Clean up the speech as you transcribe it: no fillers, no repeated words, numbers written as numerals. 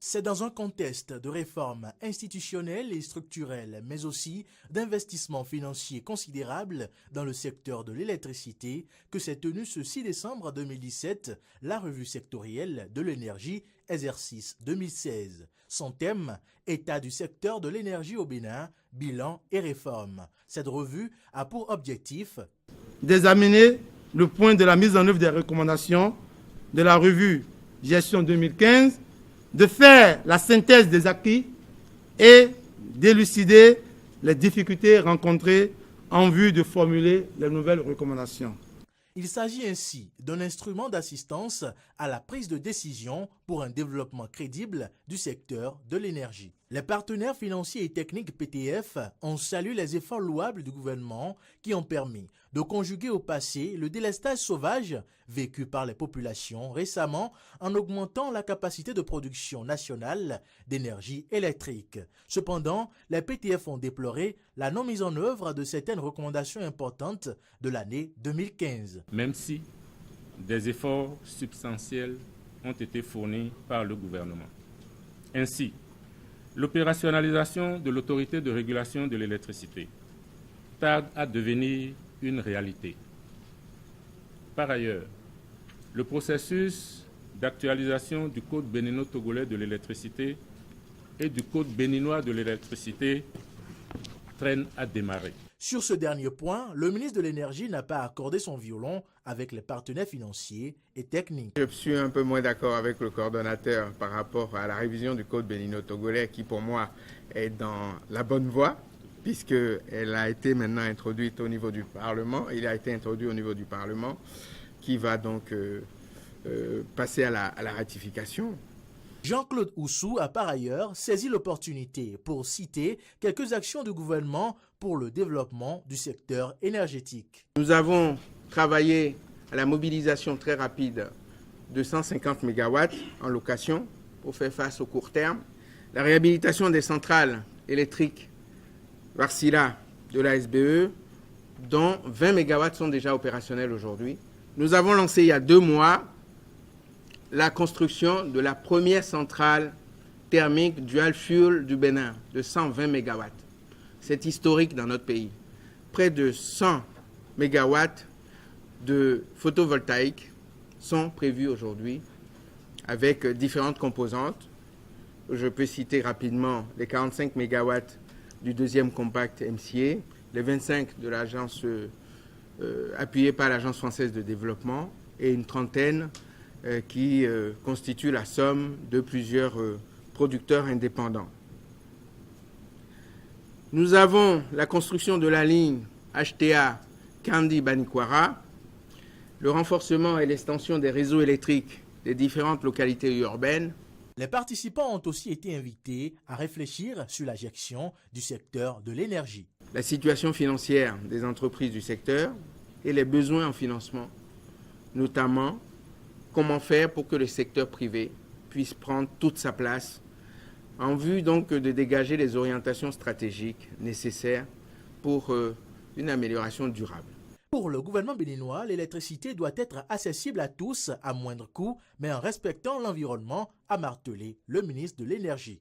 C'est dans un contexte de réformes institutionnelles et structurelles, mais aussi d'investissements financiers considérables dans le secteur de l'électricité que s'est tenue ce 6 décembre 2017 la revue sectorielle de l'énergie exercice 2016. Son thème, État du secteur de l'énergie au Bénin, bilan et réforme. Cette revue a pour objectif d'examiner le point de la mise en œuvre des recommandations de la revue Gestion 2015, de faire la synthèse des acquis et d'élucider les difficultés rencontrées en vue de formuler les nouvelles recommandations. Il s'agit ainsi d'un instrument d'assistance à la prise de décision pour un développement crédible du secteur de l'énergie. Les partenaires financiers et techniques PTF ont salué les efforts louables du gouvernement qui ont permis de conjuguer au passé le délestage sauvage vécu par les populations récemment en augmentant la capacité de production nationale d'énergie électrique. Cependant, les PTF ont déploré la non mise en œuvre de certaines recommandations importantes de l'année 2015. Même si des efforts substantiels ont été fournis par le gouvernement. Ainsi, l'opérationnalisation de l'autorité de régulation de l'électricité tarde à devenir une réalité. Par ailleurs, le processus d'actualisation du Code bénino-togolais de l'électricité et du Code béninois de l'électricité traîne à démarrer. Sur ce dernier point, le ministre de l'Énergie n'a pas accordé son violon avec les partenaires financiers et techniques. Je suis un peu moins d'accord avec le coordonnateur par rapport à la révision du Code bénino-togolais qui, pour moi, est dans la bonne voie, puisqu'elle a été maintenant introduite au niveau du Parlement. Il a été introduit au niveau du Parlement, qui va donc passer à la ratification. Jean-Claude Oussou a par ailleurs saisi l'opportunité pour citer quelques actions du gouvernement pour le développement du secteur énergétique. Nous avons travaillé à la mobilisation très rapide de 150 MW en location pour faire face au court terme, la réhabilitation des centrales électriques Varsila de la SBE, dont 20 MW sont déjà opérationnels aujourd'hui. Nous avons lancé il y a 2 mois la construction de la première centrale thermique dual fuel du Bénin de 120 MW. C'est historique dans notre pays. Près de 100 MW de photovoltaïque sont prévus aujourd'hui avec différentes composantes. Je peux citer rapidement les 45 MW du deuxième compact MCA, les 25 de l'agence appuyée par l'Agence française de développement et une trentaine qui constitue la somme de plusieurs producteurs indépendants. Nous avons la construction de la ligne HTA Kandi-Banikwara, le renforcement et l'extension des réseaux électriques des différentes localités urbaines. Les participants ont aussi été invités à réfléchir sur la gestion du secteur de l'énergie. La situation financière des entreprises du secteur et les besoins en financement, notamment comment faire pour que le secteur privé puisse prendre toute sa place en vue donc de dégager les orientations stratégiques nécessaires pour une amélioration durable. Pour le gouvernement béninois, l'électricité doit être accessible à tous à moindre coût, mais en respectant l'environnement, a martelé le ministre de l'Énergie.